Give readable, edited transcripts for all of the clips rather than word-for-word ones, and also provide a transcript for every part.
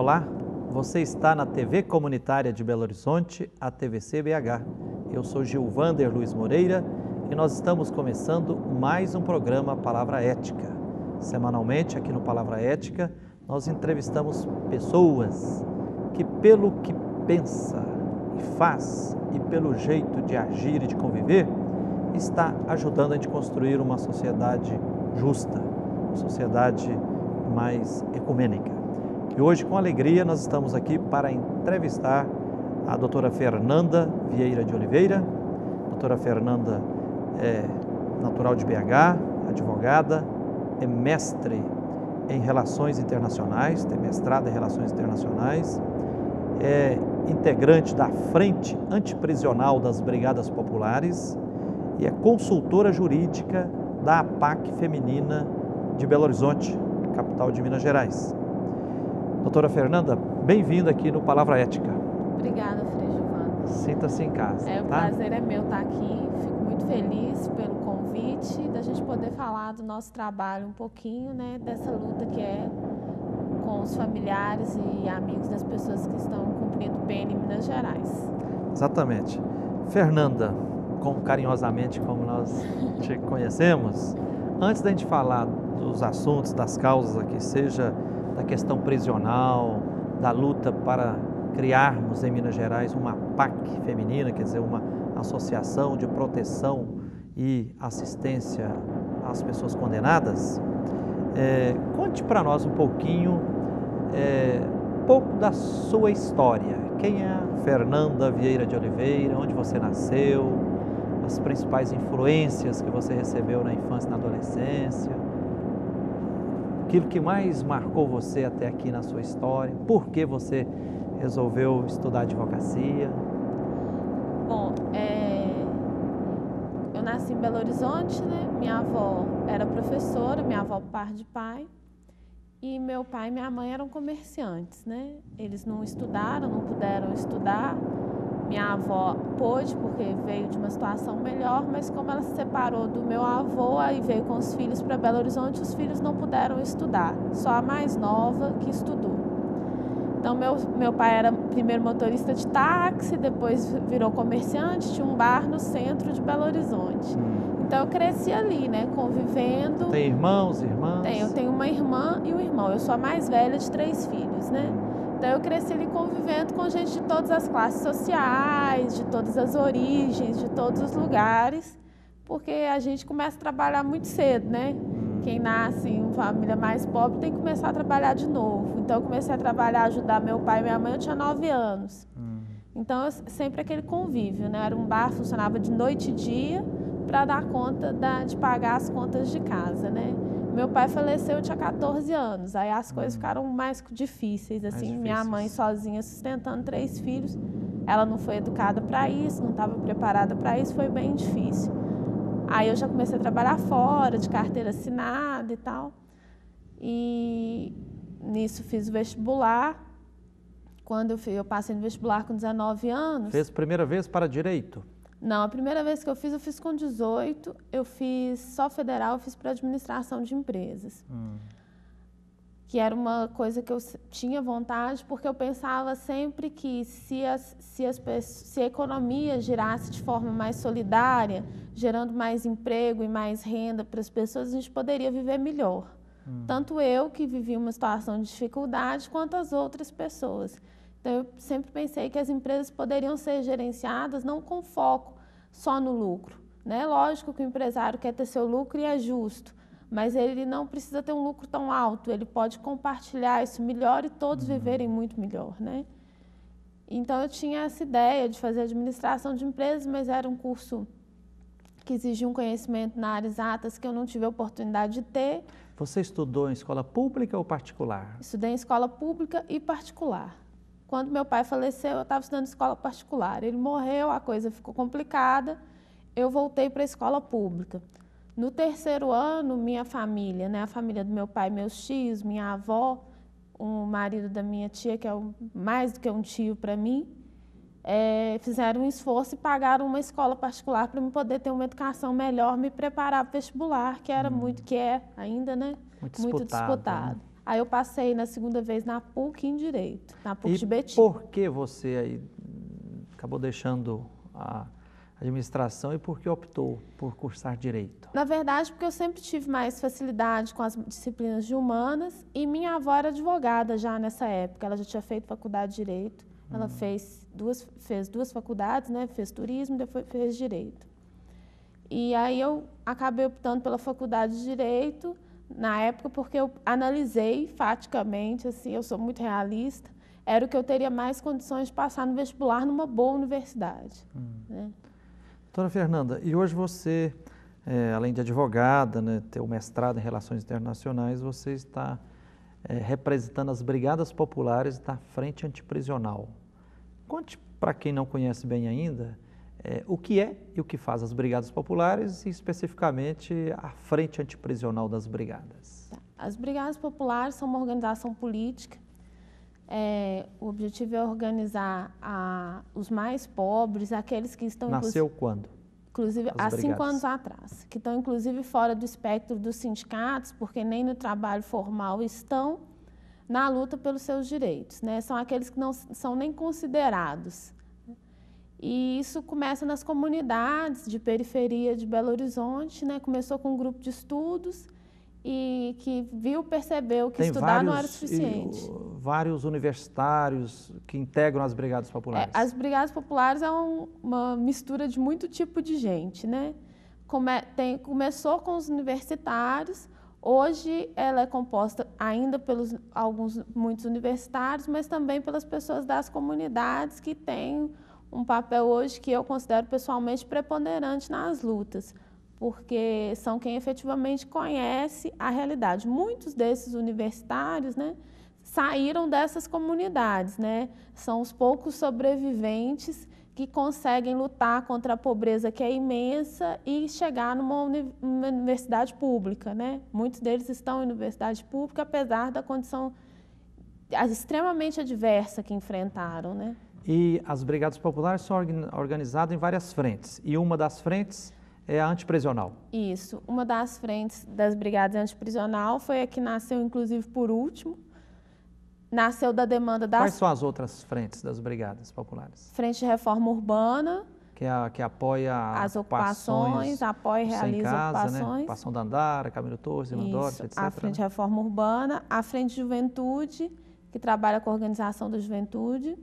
Olá, você está na TV Comunitária de Belo Horizonte, a TVC BH. Eu sou Gilvander Luiz Moreira e nós estamos começando mais um programa Palavra Ética. Semanalmente, aqui no Palavra Ética, nós entrevistamos pessoas que, pelo que pensa e faz e pelo jeito de agir e de conviver, está ajudando a gente construir uma sociedade justa, uma sociedade mais ecumênica. E hoje, com alegria, nós estamos aqui para entrevistar a doutora Fernanda Vieira de Oliveira. A doutora Fernanda é natural de BH, advogada, é mestre em Relações Internacionais, tem mestrado em Relações Internacionais, é integrante da Frente Antiprisional das Brigadas Populares e é consultora jurídica da APAC Feminina de Belo Horizonte, capital de Minas Gerais. Doutora Fernanda, bem-vinda aqui no Palavra Ética. Obrigada, Frei Gilvander. Sinta-se em casa. O prazer é meu estar aqui, fico muito feliz pelo convite, da gente poder falar do nosso trabalho um pouquinho, né, dessa luta que é com os familiares e amigos das pessoas que estão cumprindo pena em Minas Gerais. Exatamente. Fernanda, carinhosamente como nós te conhecemos, antes da gente falar dos assuntos, das causas aqui, seja da questão prisional, da luta para criarmos em Minas Gerais uma APAC feminina, quer dizer, uma associação de proteção e assistência às pessoas condenadas, conte para nós um pouquinho, pouco da sua história. Quem é a Fernanda Vieira de Oliveira, onde você nasceu, as principais influências que você recebeu na infância e na adolescência, aquilo que mais marcou você até aqui na sua história, por que você resolveu estudar advocacia? Bom, eu nasci em Belo Horizonte, né? Minha avó era professora, minha avó por parte de pai, e meu pai e minha mãe eram comerciantes, né? Eles não estudaram, não puderam estudar. Minha avó pôde, porque veio de uma situação melhor, mas como ela se separou do meu avô, aí veio com os filhos para Belo Horizonte, os filhos não puderam estudar, só a mais nova que estudou. Então, meu pai era primeiro motorista de táxi, depois virou comerciante, tinha um bar no centro de Belo Horizonte. Então, eu cresci ali, né, convivendo. Tem irmãos, irmãs? Eu tenho uma irmã e um irmão, eu sou a mais velha de 3 filhos, né? Então, eu cresci ali convivendo com gente de todas as classes sociais, de todas as origens, de todos os lugares, porque a gente começa a trabalhar muito cedo, né? Quem nasce em uma família mais pobre tem que começar a trabalhar de novo. Então, eu comecei a trabalhar, ajudar meu pai e minha mãe, eu tinha 9 anos. Então, sempre aquele convívio, né? Era um bar, funcionava de noite e dia para dar conta de pagar as contas de casa, né? Meu pai faleceu, eu tinha 14 anos, aí as coisas ficaram mais difíceis, assim, minha mãe sozinha sustentando 3 filhos, ela não foi educada para isso, não estava preparada para isso, foi bem difícil. Aí eu já comecei a trabalhar fora, de carteira assinada e tal, e nisso fiz o vestibular. Quando eu passei no vestibular com 19 anos... Fez a primeira vez para direito? Não, a primeira vez que eu fiz com 18, eu fiz só federal, eu fiz para administração de empresas. Que era uma coisa que eu tinha vontade, porque eu pensava sempre que se a economia girasse de forma mais solidária, gerando mais emprego e mais renda para as pessoas, a gente poderia viver melhor. Tanto eu, que vivi uma situação de dificuldade, quanto as outras pessoas. Então, eu sempre pensei que as empresas poderiam ser gerenciadas não com foco só no lucro, né? Lógico que o empresário quer ter seu lucro e é justo, mas ele não precisa ter um lucro tão alto, ele pode compartilhar isso melhor e todos viverem muito melhor, né? Então, eu tinha essa ideia de fazer administração de empresas, mas era um curso que exigia um conhecimento na área exatas que eu não tive a oportunidade de ter. Você estudou em escola pública ou particular? Estudei em escola pública e particular. Quando meu pai faleceu, eu estava estudando escola particular. Ele morreu, a coisa ficou complicada, eu voltei para a escola pública. No 3º ano, minha família, né, a família do meu pai, meus tios, minha avó, o marido da minha tia, que é mais do que um tio para mim, fizeram um esforço e pagaram uma escola particular para eu poder ter uma educação melhor, me preparar para o vestibular, que era que é ainda, né? Muito disputado. Né? Aí eu passei na segunda vez na PUC em Direito, na PUC de Betim. Por que você aí acabou deixando a administração e por que optou por cursar Direito? Na verdade, porque eu sempre tive mais facilidade com as disciplinas de humanas e minha avó era advogada já nessa época, ela já tinha feito faculdade de Direito, ela fez duas faculdades, né? Fez turismo e depois fez Direito. E aí eu acabei optando pela faculdade de Direito, na época, porque eu analisei faticamente, assim, eu sou muito realista, era o que eu teria mais condições de passar no vestibular numa boa universidade. Né? Doutora Fernanda, e hoje você, além de advogada, né, ter o mestrado em Relações Internacionais, você está representando as Brigadas Populares da Frente Antiprisional. Conte para quem não conhece bem ainda, o que é e o que faz as Brigadas Populares e especificamente a Frente Antiprisional das Brigadas. As Brigadas Populares são uma organização política. O objetivo é organizar os mais pobres, aqueles que estão... Nasceu quando? Inclusive, há 5 anos atrás, que estão inclusive fora do espectro dos sindicatos, porque nem no trabalho formal estão na luta pelos seus direitos, né? São aqueles que não são nem considerados. E isso começa nas comunidades de periferia de Belo Horizonte, né? Começou com um grupo de estudos e que percebeu que estudar não era suficiente. Vários universitários que integram as Brigadas Populares. As Brigadas Populares é uma mistura de muito tipo de gente, né? Começou com os universitários, hoje ela é composta ainda pelos muitos universitários, mas também pelas pessoas das comunidades que têm um papel hoje que eu considero pessoalmente preponderante nas lutas, porque são quem efetivamente conhece a realidade. Muitos desses universitários, né, saíram dessas comunidades, né? São os poucos sobreviventes que conseguem lutar contra a pobreza que é imensa e chegar numa universidade pública, né? Muitos deles estão em universidade pública, apesar da condição extremamente adversa que enfrentaram, né? E as Brigadas Populares são organizadas em várias frentes, e uma das frentes é a antiprisional. Isso, uma das frentes das Brigadas Antiprisional foi a que nasceu, inclusive, por último. Nasceu da demanda das... Quais são as outras frentes das Brigadas Populares? Frente de Reforma Urbana, que apoia as ocupações, apoia e realiza ocupações. Né? Ocupação da Andara, Camilo Torres, Imandorte, etc. A Frente de Reforma Urbana, a Frente de Juventude, que trabalha com a organização da juventude,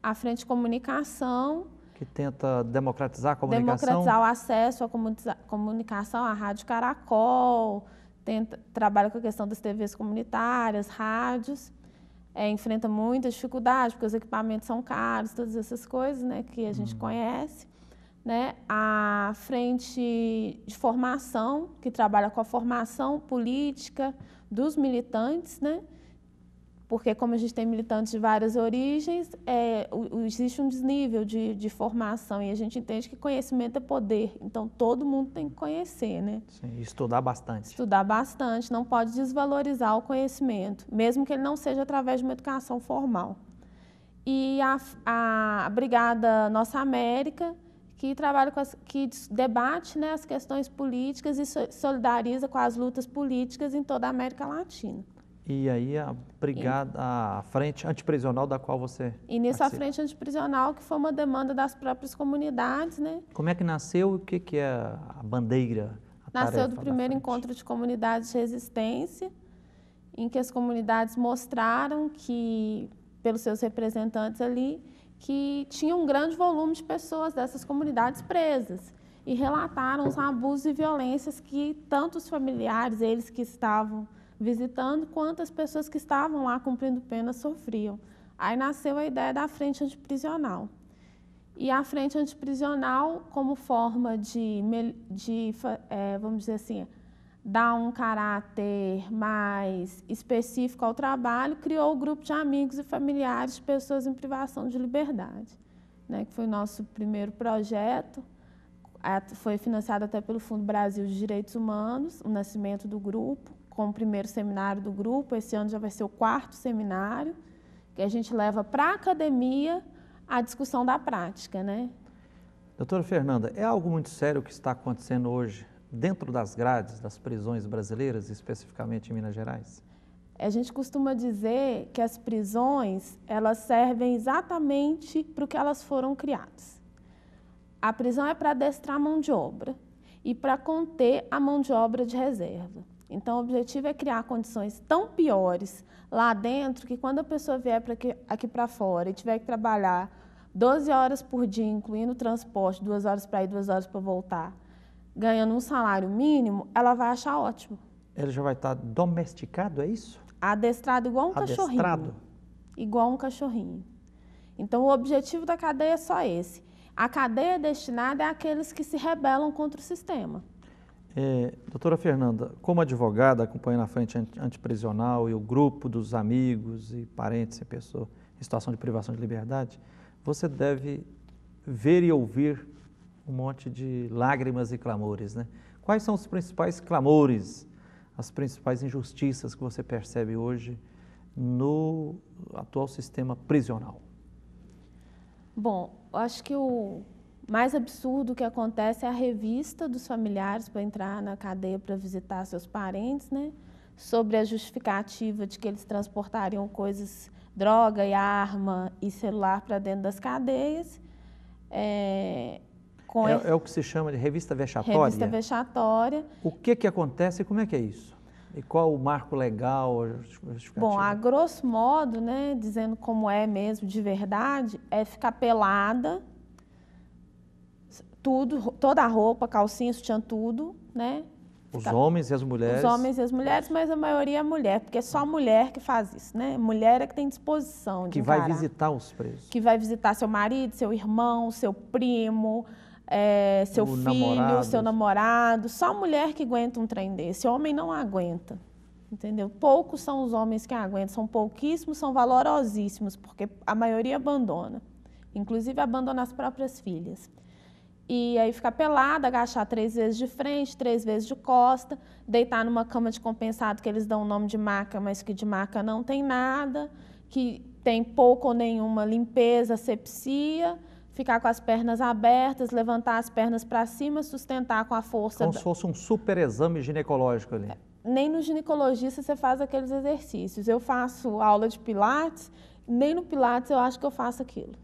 a Frente de Comunicação, que tenta democratizar a comunicação. Democratizar o acesso à comunicação, à Rádio Caracol, trabalha com a questão das TVs comunitárias, rádios, enfrenta muita dificuldade, porque os equipamentos são caros, todas essas coisas, né, que a gente conhece. Né? A Frente de Formação, que trabalha com a formação política dos militantes, né? Porque como a gente tem militantes de várias origens, existe um desnível de formação e a gente entende que conhecimento é poder, então todo mundo tem que conhecer, né? Sim, estudar bastante. Estudar bastante, não pode desvalorizar o conhecimento, mesmo que ele não seja através de uma educação formal. E a Brigada Nossa América, que trabalha que debate, né, as questões políticas e solidariza com as lutas políticas em toda a América Latina. E aí a frente antiprisional da qual você E nisso a frente antiprisional, que foi uma demanda das próprias comunidades, né? Como é que nasceu e o que é a bandeira? Nasceu do primeiro encontro de comunidades de resistência, em que as comunidades mostraram que, pelos seus representantes ali, que tinha um grande volume de pessoas dessas comunidades presas e relataram os abusos e violências que tanto os familiares, eles que estavam visitando, quanto as pessoas que estavam lá cumprindo pena sofriam. Aí nasceu a ideia da frente antiprisional. E a frente antiprisional, como forma vamos dizer assim, dar um caráter mais específico ao trabalho, criou o grupo de amigos e familiares de pessoas em privação de liberdade, né, que foi o nosso primeiro projeto. Foi financiado até pelo Fundo Brasil de Direitos Humanos, o nascimento do grupo, com o primeiro seminário do grupo. Esse ano já vai ser o 4º seminário, que a gente leva para a academia a discussão da prática, né? Doutora Fernanda, é algo muito sério o que está acontecendo hoje dentro das grades das prisões brasileiras, especificamente em Minas Gerais? A gente costuma dizer que as prisões, elas servem exatamente para o que elas foram criadas. A prisão é para adestrar a mão de obra e para conter a mão de obra de reserva. Então, o objetivo é criar condições tão piores lá dentro que quando a pessoa vier aqui para fora e tiver que trabalhar 12 horas por dia, incluindo o transporte, 2 horas para ir, 2 horas para voltar, ganhando um salário mínimo, ela vai achar ótimo. Ele já vai estar domesticado, é isso? Adestrado igual um cachorrinho. Igual um cachorrinho. Então, o objetivo da cadeia é só esse. A cadeia destinada é àqueles que se rebelam contra o sistema. Doutora Fernanda, como advogada, acompanhando a frente antiprisional e o grupo dos amigos e parentes e pessoas em situação de privação de liberdade, você deve ver e ouvir um monte de lágrimas e clamores, né? Quais são os principais clamores, as principais injustiças que você percebe hoje no atual sistema prisional? Bom, eu acho que o mais absurdo que acontece é a revista dos familiares para entrar na cadeia para visitar seus parentes, né? Sobre a justificativa de que eles transportariam coisas, droga e arma e celular para dentro das cadeias. É o que se chama de revista vexatória? Revista vexatória. O que acontece e como é que é isso? E qual o marco legal, a justificativa? Bom, a grosso modo, né, dizendo como é mesmo de verdade, é ficar pelada, tudo, toda a roupa, calcinha, sutiã, tudo, né? Os homens e as mulheres? Os homens e as mulheres, mas a maioria é mulher, porque é só mulher que faz isso, né? Mulher é que tem disposição de encarar. Que vai visitar os presos. Que vai visitar seu marido, seu irmão, seu primo, seu filho, seu namorado. Só mulher que aguenta um trem desse. Homem não aguenta, entendeu? Poucos são os homens que aguentam, são pouquíssimos, são valorosíssimos, porque a maioria abandona. Inclusive abandona as próprias filhas. E aí ficar pelada, agachar 3 vezes de frente, 3 vezes de costa, deitar numa cama de compensado que eles dão o nome de maca, mas que de maca não tem nada, que tem pouco ou nenhuma limpeza, asepsia, ficar com as pernas abertas, levantar as pernas para cima, sustentar com a força. Como se fosse um super exame ginecológico ali. Nem no ginecologista você faz aqueles exercícios. Eu faço aula de pilates, nem no pilates eu acho que eu faço aquilo.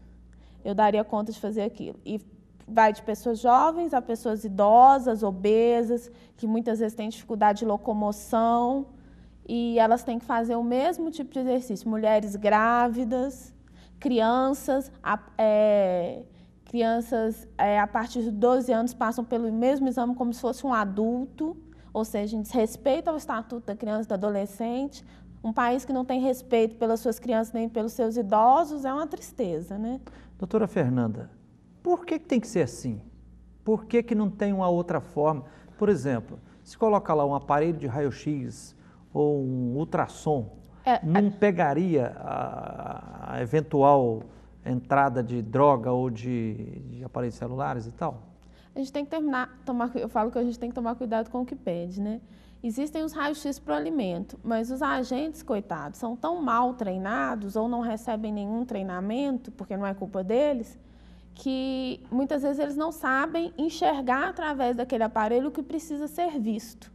Eu daria conta de fazer aquilo. E vai de pessoas jovens a pessoas idosas, obesas, que muitas vezes têm dificuldade de locomoção e elas têm que fazer o mesmo tipo de exercício. Mulheres grávidas, crianças, a partir de 12 anos passam pelo mesmo exame como se fosse um adulto, ou seja, em desrespeito ao estatuto da criança e do adolescente. Um país que não tem respeito pelas suas crianças nem pelos seus idosos é uma tristeza, né? Doutora Fernanda, por que tem que ser assim? Por que não tem uma outra forma? Por exemplo, se colocar lá um aparelho de raio-x ou um ultrassom, não pegaria a eventual entrada de droga ou de aparelhos celulares e tal? A gente tem que eu falo que a gente tem que tomar cuidado com o que pede, né? Existem os raios-x para o alimento, mas os agentes, coitados, são tão mal treinados ou não recebem nenhum treinamento, porque não é culpa deles, que muitas vezes eles não sabem enxergar através daquele aparelho o que precisa ser visto.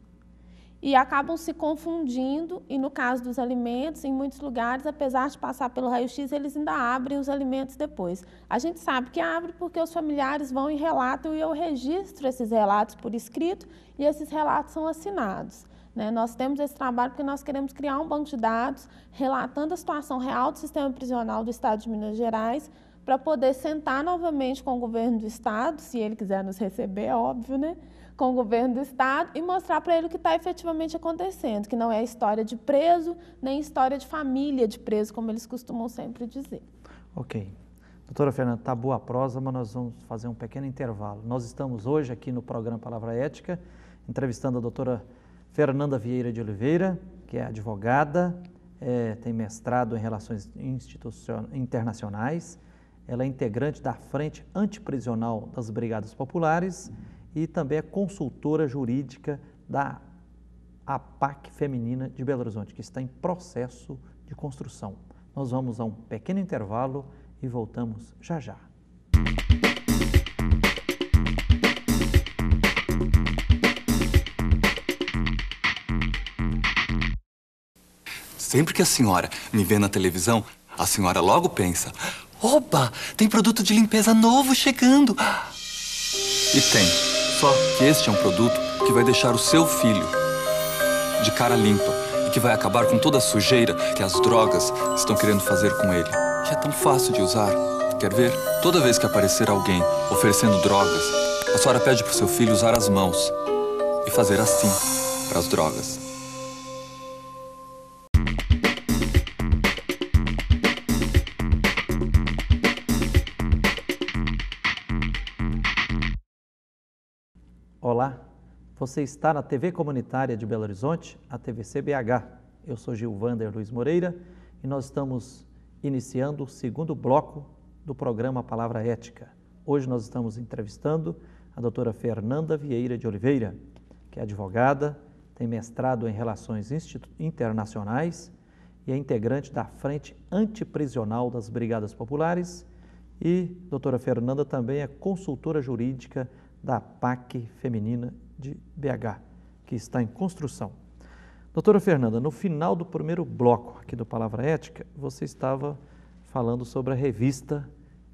E acabam se confundindo, e no caso dos alimentos, em muitos lugares, apesar de passar pelo raio-x, eles ainda abrem os alimentos depois. A gente sabe que abre porque os familiares vão e relatam, e eu registro esses relatos por escrito, e esses relatos são assinados, né? Nós temos esse trabalho porque nós queremos criar um banco de dados relatando a situação real do sistema prisional do Estado de Minas Gerais, para poder sentar novamente com o governo do Estado, se ele quiser nos receber, é óbvio, né? Com o governo do Estado e mostrar para ele o que está efetivamente acontecendo, que não é história de preso, nem história de família de preso, como eles costumam sempre dizer. Ok. Doutora Fernanda, está boa a prosa, mas nós vamos fazer um pequeno intervalo. Nós estamos hoje aqui no programa Palavra Ética, entrevistando a doutora Fernanda Vieira de Oliveira, que é advogada, tem mestrado em Relações Internacionais. Ela é integrante da Frente Antiprisional das Brigadas Populares e também é consultora jurídica da APAC Feminina de Belo Horizonte, que está em processo de construção. Nós vamos a um pequeno intervalo e voltamos já já. Sempre que a senhora me vê na televisão, a senhora logo pensa: oba, tem produto de limpeza novo chegando. E tem. Só que este é um produto que vai deixar o seu filho de cara limpa e que vai acabar com toda a sujeira que as drogas estão querendo fazer com ele. E é tão fácil de usar. Quer ver? Toda vez que aparecer alguém oferecendo drogas, a senhora pede pro seu filho usar as mãos e fazer assim para as drogas. Olá, você está na TV Comunitária de Belo Horizonte, a TVC BH. Eu sou Gilvander Luiz Moreira e nós estamos iniciando o segundo bloco do programa Palavra Ética. Hoje nós estamos entrevistando a doutora Fernanda Vieira de Oliveira, que é advogada, tem mestrado em Relações Internacionais e é integrante da Frente Antiprisional das Brigadas Populares e doutora Fernanda também é consultora jurídica da PAC Feminina de BH, que está em construção. Doutora Fernanda, no final do primeiro bloco aqui do Palavra Ética, você estava falando sobre a revista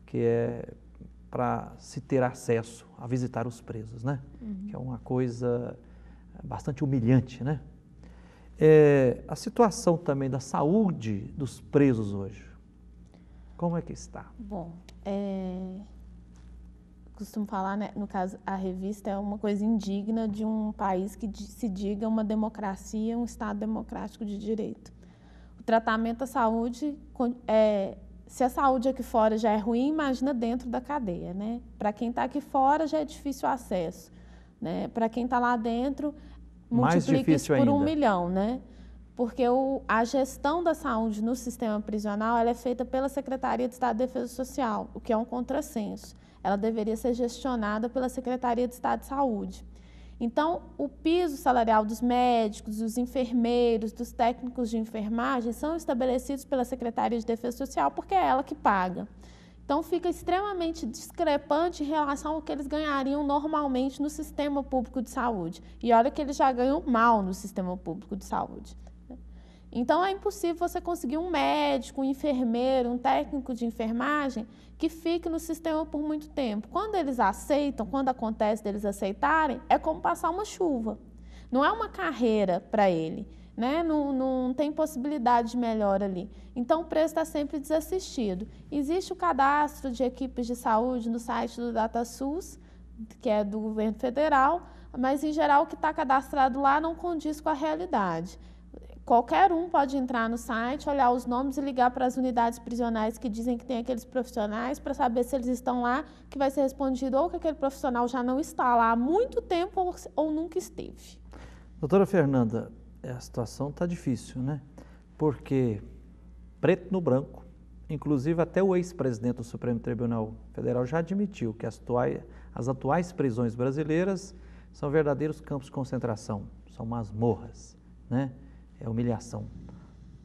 que é para se ter acesso a visitar os presos, né? Que é uma coisa bastante humilhante, né? A situação também da saúde dos presos hoje, como é que está? Bom, costumo falar, né, no caso, a revista é uma coisa indigna de um país que se diga uma democracia, um Estado democrático de direito. O tratamento da saúde, se a saúde aqui fora já é ruim, imagina dentro da cadeia, né? Para quem está aqui fora já é difícil o acesso, né? Para quem está lá dentro, multiplica isso por 1 milhão, né? Porque a gestão da saúde no sistema prisional ela é feita pela Secretaria de Estado de Defesa Social, o que é um contrassenso. Ela deveria ser gestionada pela Secretaria de Estado de Saúde. Então, o piso salarial dos médicos, dos enfermeiros, dos técnicos de enfermagem são estabelecidos pela Secretaria de Defesa Social porque é ela que paga. Então, fica extremamente discrepante em relação ao que eles ganhariam normalmente no sistema público de saúde. E olha que eles já ganham mal no sistema público de saúde. Então, é impossível você conseguir um médico, um enfermeiro, um técnico de enfermagem que fique no sistema por muito tempo. Quando eles aceitam, quando acontece deles aceitarem, é como passar uma chuva. Não é uma carreira para ele, né? Não tem possibilidade de melhora ali. Então, o preço está sempre desassistido. Existe o cadastro de equipes de saúde no site do DataSUS, que é do governo federal, mas, em geral, o que está cadastrado lá não condiz com a realidade. Qualquer um pode entrar no site, olhar os nomes e ligar para as unidades prisionais que dizem que tem aqueles profissionais para saber se eles estão lá, que vai ser respondido ou que aquele profissional já não está lá há muito tempo ou nunca esteve. Doutora Fernanda, a situação está difícil, né? Porque preto no branco, inclusive até o ex-presidente do Supremo Tribunal Federal já admitiu que as atuais prisões brasileiras são verdadeiros campos de concentração, são masmorras, né? É humilhação.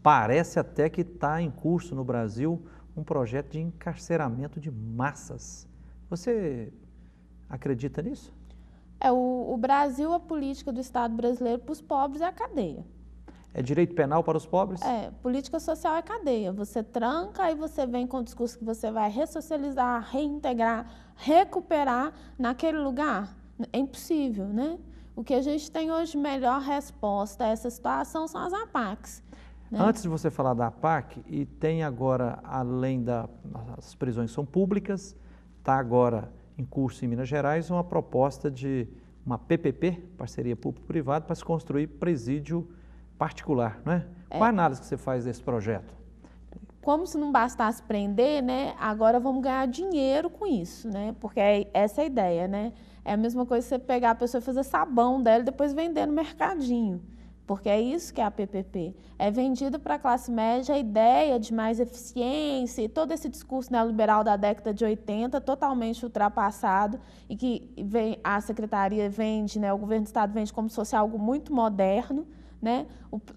Parece até que está em curso no Brasil um projeto de encarceramento de massas. Você acredita nisso? O Brasil, a política do Estado brasileiro para os pobres é a cadeia. É direito penal para os pobres? Política social é cadeia. Você tranca e você vem com o discurso que você vai ressocializar, reintegrar, recuperar naquele lugar. É impossível, né? O que a gente tem hoje de melhor resposta a essa situação são as APACs. Né? Antes de você falar da APAC, e tem agora, além das prisões são públicas, está agora em curso em Minas Gerais uma proposta de uma PPP, parceria público-privada, para se construir presídio particular, não é? Qual a análise que você faz desse projeto? Como se não bastasse prender, né? Agora vamos ganhar dinheiro com isso, né? Porque essa é a ideia, né? É a mesma coisa que você pegar a pessoa e fazer sabão dela e depois vender no mercadinho. Porque é isso que é a PPP. É vendida para a classe média a ideia de mais eficiência e todo esse discurso neoliberal da década de 80, totalmente ultrapassado, e que a Secretaria vende, né? O governo do Estado vende como se fosse algo muito moderno. Né?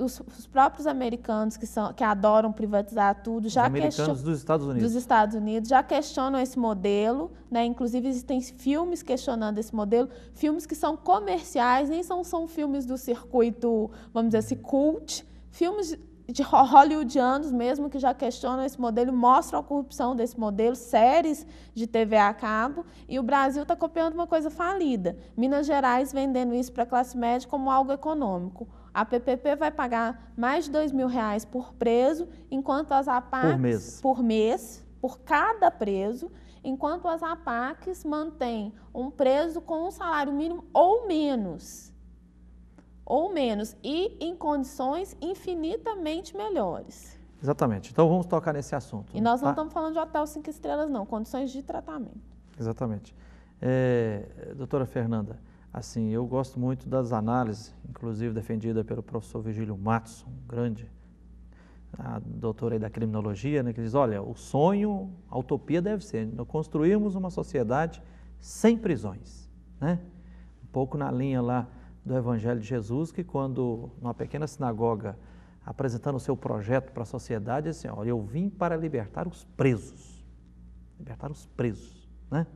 Os próprios americanos que adoram privatizar tudo já questionam dos Estados Unidos já questionam esse modelo, né? Inclusive existem filmes questionando esse modelo, filmes que são comerciais, nem são filmes do circuito, vamos dizer assim, cult, filmes hollywoodianos mesmo que já questionam esse modelo, mostram a corrupção desse modelo, séries de TV a cabo, e o Brasil está copiando uma coisa falida. Minas Gerais vendendo isso para a classe média como algo econômico. A PPP vai pagar mais de R$2.000 por preso, enquanto as APACs... Por mês, por cada preso, enquanto as APACs mantêm um preso com um salário mínimo ou menos, e em condições infinitamente melhores. Exatamente. Então, vamos tocar nesse assunto. E nós não estamos falando de hotel 5 estrelas, não, condições de tratamento. Exatamente. Doutora Fernanda, assim, eu gosto muito das análises, inclusive defendida pelo professor Virgílio Matos, um grande doutor aí da criminologia, né, que diz, olha, o sonho, a utopia deve ser, nós construímos uma sociedade sem prisões, né? Um pouco na linha lá do Evangelho de Jesus, que quando, numa pequena sinagoga, apresentando o seu projeto para a sociedade, assim, olha, eu vim para libertar os presos, né?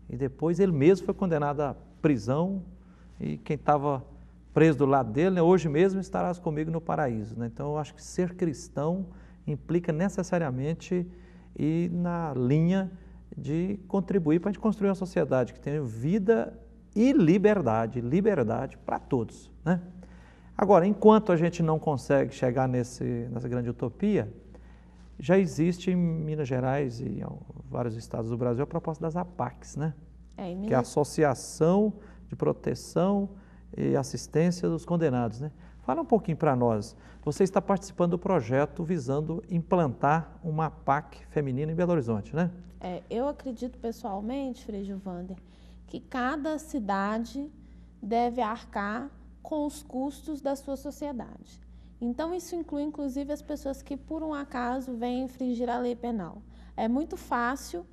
E depois ele mesmo foi condenado à prisão, e quem estava preso do lado dele, né, hoje mesmo estarás comigo no paraíso, né? Então, eu acho que ser cristão implica necessariamente ir na linha de contribuir para a gente construir uma sociedade que tenha vida e liberdade para todos, né? Agora, enquanto a gente não consegue chegar nessa grande utopia, já existe em Minas Gerais e em vários estados do Brasil a proposta das APACs, né? Que é a Associação de Proteção e Assistência dos Condenados, né? Fala um pouquinho para nós. Você está participando do projeto visando implantar uma APAC feminina em Belo Horizonte, né? Eu acredito pessoalmente, Frei Gilvander, que cada cidade deve arcar com os custos da sua sociedade. Então, isso inclui, inclusive, as pessoas que, por um acaso, vêm infringir a lei penal. É muito fácil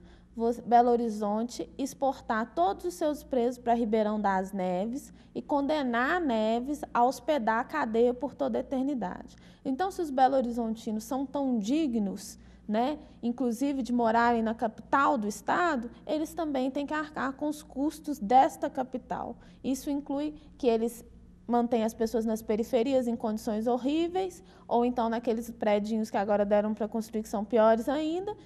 Belo Horizonte exportar todos os seus presos para Ribeirão das Neves e condenar Neves a hospedar a cadeia por toda a eternidade. Então, se os belo-horizontinos são tão dignos, né, inclusive de morarem na capital do estado, eles também têm que arcar com os custos desta capital. Isso inclui que eles mantêm as pessoas nas periferias em condições horríveis, ou então naqueles prédios que agora deram para construir que são piores ainda.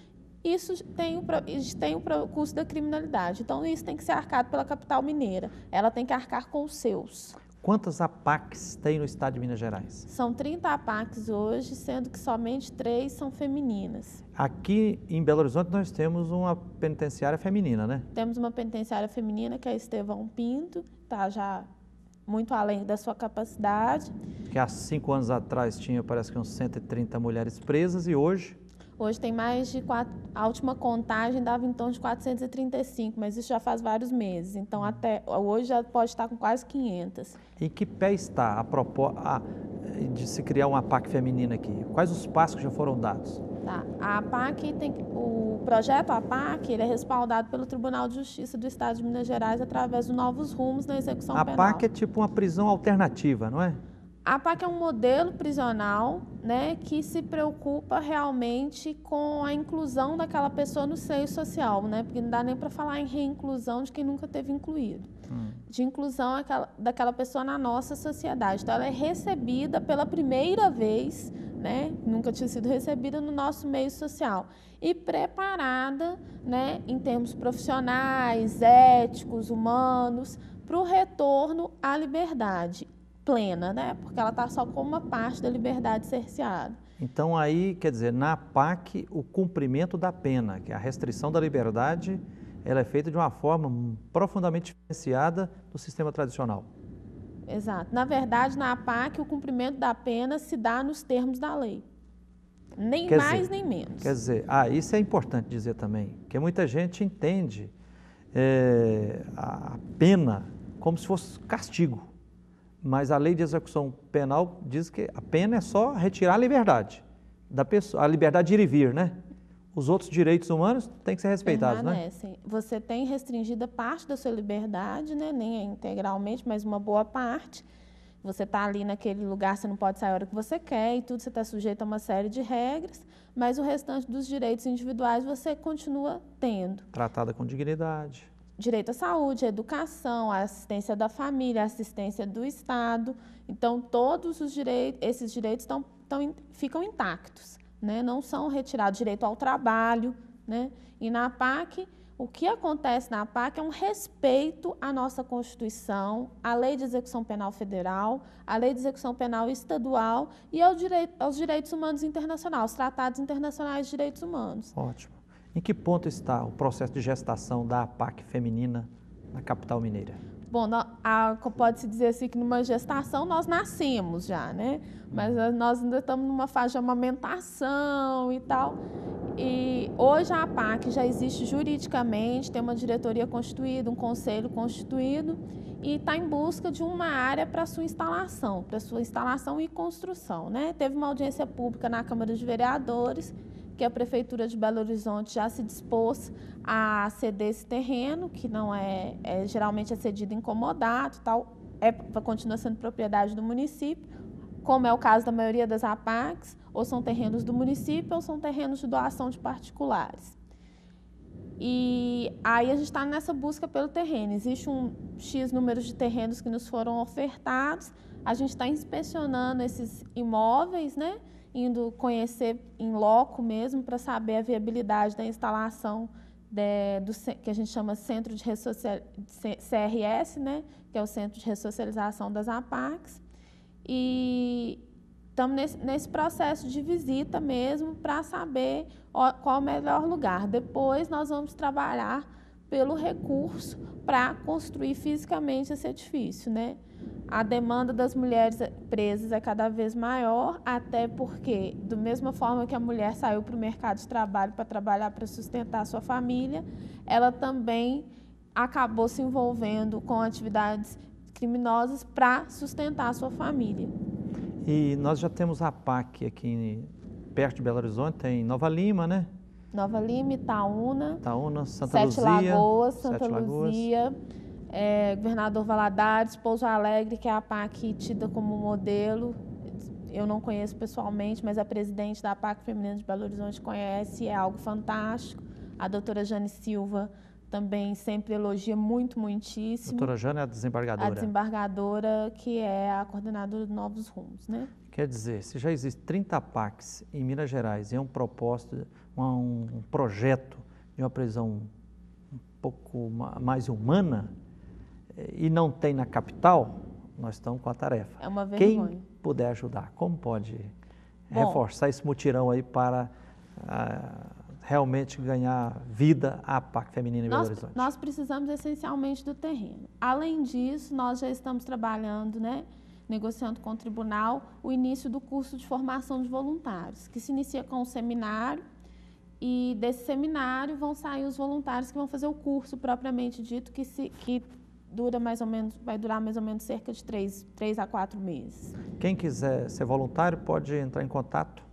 Isso tem o custo da criminalidade. Então, isso tem que ser arcado pela capital mineira. Ela tem que arcar com os seus. Quantas APACs tem no estado de Minas Gerais? São 30 APACs hoje, sendo que somente 3 são femininas. Aqui em Belo Horizonte nós temos uma penitenciária feminina, né? Temos uma penitenciária feminina, que é a Estevão Pinto, está já muito além da sua capacidade. Que há 5 anos atrás tinha, parece que uns 130 mulheres presas, e hoje? Hoje tem mais de a última contagem dava em torno de 435, mas isso já faz vários meses. Então, até hoje já pode estar com quase 500. Em que pé está a proposta de se criar uma APAC feminina aqui? Quais os passos que já foram dados? Tá. A APAC o projeto APAC, ele é respaldado pelo Tribunal de Justiça do Estado de Minas Gerais através de novos rumos na execução penal. A APAC é tipo uma prisão alternativa, não é? A APAC é um modelo prisional, né, que se preocupa realmente com a inclusão daquela pessoa no seio social, né, porque não dá nem para falar em reinclusão de quem nunca teve incluído. De inclusão daquela pessoa na nossa sociedade. Então, ela é recebida pela primeira vez, né, nunca tinha sido recebida no nosso meio social, e preparada, né, em termos profissionais, éticos, humanos, para o retorno à liberdade plena, né? Porque ela está só com uma parte da liberdade cerceada. Então, aí, quer dizer, na APAC, o cumprimento da pena, que é a restrição da liberdade, ela é feita de uma forma profundamente diferenciada do sistema tradicional. Exato. Na verdade, na APAC, o cumprimento da pena se dá nos termos da lei. Nem mais, nem menos. Quer dizer, isso é importante dizer também, que muita gente entende a pena como se fosse castigo. Mas a lei de execução penal diz que a pena é só retirar a liberdade da pessoa, a liberdade de ir e vir, né? Os outros direitos humanos têm que ser respeitados, né? Você tem restringida parte da sua liberdade, né? Nem é integralmente, mas uma boa parte. Você está ali naquele lugar, você não pode sair a hora que você quer e tudo, você está sujeito a uma série de regras, mas o restante dos direitos individuais você continua tendo. Tratada com dignidade. Direito à saúde, à educação, à assistência da família, à assistência do Estado. Então, todos esses direitos estão ficam intactos, né? Não são retirados. Direito ao trabalho, né? E na APAC, o que acontece na APAC é um respeito à nossa Constituição, à Lei de Execução Penal Federal, à Lei de Execução Penal Estadual e aos direitos humanos internacionais, aos tratados internacionais de direitos humanos. Ótimo. Em que ponto está o processo de gestação da APAC feminina na capital mineira? Bom, pode-se dizer assim que numa gestação nós nascemos já, né? Mas nós ainda estamos numa fase de amamentação e tal. E hoje a APAC já existe juridicamente, tem uma diretoria constituída, um conselho constituído e está em busca de uma área para sua instalação e construção, né? Teve uma audiência pública na Câmara de Vereadores, que a Prefeitura de Belo Horizonte já se dispôs a ceder esse terreno, que não geralmente é cedido incomodado, tal, continua sendo propriedade do município, como é o caso da maioria das APACs, ou são terrenos do município ou são terrenos de doação de particulares. E aí a gente está nessa busca pelo terreno. Existe um X número de terrenos que nos foram ofertados, a gente está inspecionando esses imóveis, né? Indo conhecer em loco mesmo para saber a viabilidade da instalação que a gente chama Centro de CRS, né? Que é o Centro de Ressocialização das APACs. E estamos nesse processo de visita mesmo para saber qual é o melhor lugar. Depois nós vamos trabalhar pelo recurso para construir fisicamente esse edifício, né? A demanda das mulheres presas é cada vez maior, até porque, da mesma forma que a mulher saiu para o mercado de trabalho para trabalhar para sustentar a sua família, ela também acabou se envolvendo com atividades criminosas para sustentar a sua família. E nós já temos a APAC aqui perto de Belo Horizonte, tem Nova Lima, né? Nova Lima, Itaúna, Santa Luzia, Santa Luzia, Governador Valadares, Pouso Alegre, que é a APAC tida como modelo. Eu não conheço pessoalmente, mas a presidente da APAC Feminina de Belo Horizonte conhece, é algo fantástico. A doutora Jane Silva também sempre elogia muitíssimo. A doutora Jane é a desembargadora. A desembargadora, que é a coordenadora do Novos Rumos, né? Quer dizer, se já existem 30 APACs em Minas Gerais e é um projeto de uma prisão um pouco mais humana e não tem na capital, nós estamos com a tarefa. É uma vergonha. Quem puder ajudar, como pode reforçar esse mutirão aí para realmente ganhar vida à APAC feminina em Belo Horizonte? Nós precisamos essencialmente do terreno. Além disso, nós já estamos trabalhando, né, negociando com o tribunal o início do curso de formação de voluntários, que se inicia com um seminário, e desse seminário vão sair os voluntários que vão fazer o curso propriamente dito, que vai durar mais ou menos cerca de 3 a 4 meses. Quem quiser ser voluntário pode entrar em contato?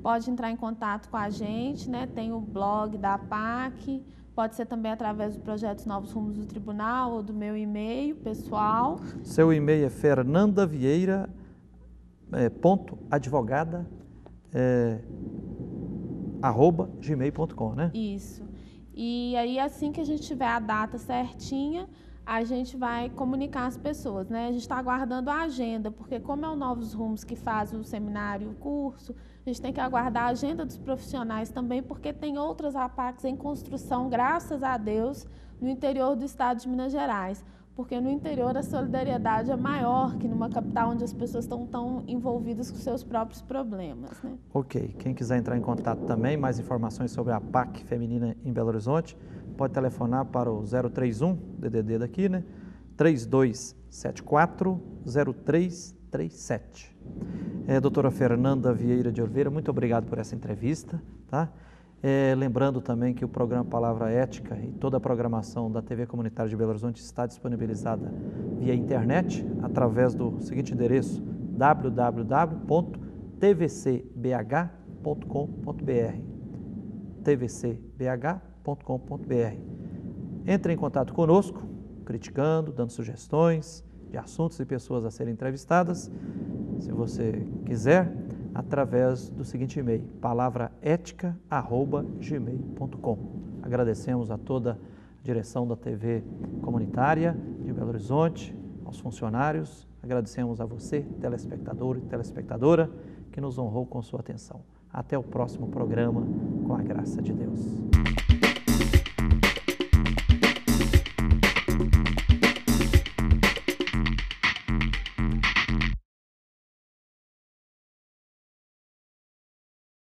Pode entrar em contato com a gente, né? Tem o blog da APAC, pode ser também através do projeto Novos Rumos do Tribunal ou do meu e-mail pessoal. Seu e-mail é fernandavieira.advogada@gmail.com, né? Isso. E aí, assim que a gente tiver a data certinha, a gente vai comunicar às pessoas, né? A gente está aguardando a agenda, porque como é o Novos Rumos que faz o seminário e o curso, a gente tem que aguardar a agenda dos profissionais também, porque tem outras APACs em construção, graças a Deus, no interior do estado de Minas Gerais. Porque no interior a solidariedade é maior que numa capital onde as pessoas estão tão envolvidas com seus próprios problemas, né? Ok. Quem quiser entrar em contato também, mais informações sobre a APAC feminina em Belo Horizonte, pode telefonar para o 031, DDD daqui, né? 3274-0337. Doutora Fernanda Vieira de Oliveira, muito obrigado por essa entrevista, tá? Lembrando também que o programa Palavra Ética e toda a programação da TV Comunitária de Belo Horizonte está disponibilizada via internet, através do seguinte endereço, www.tvcbh.com.br tvcbh.com.br. Entre em contato conosco, criticando, dando sugestões de assuntos e pessoas a serem entrevistadas, se você quiser, através do seguinte e-mail, palavraetica@gmail.com. Agradecemos a toda a direção da TV Comunitária de Belo Horizonte, aos funcionários, Agradecemos a você, telespectador e telespectadora, que nos honrou com sua atenção. Até o próximo programa, com a graça de Deus.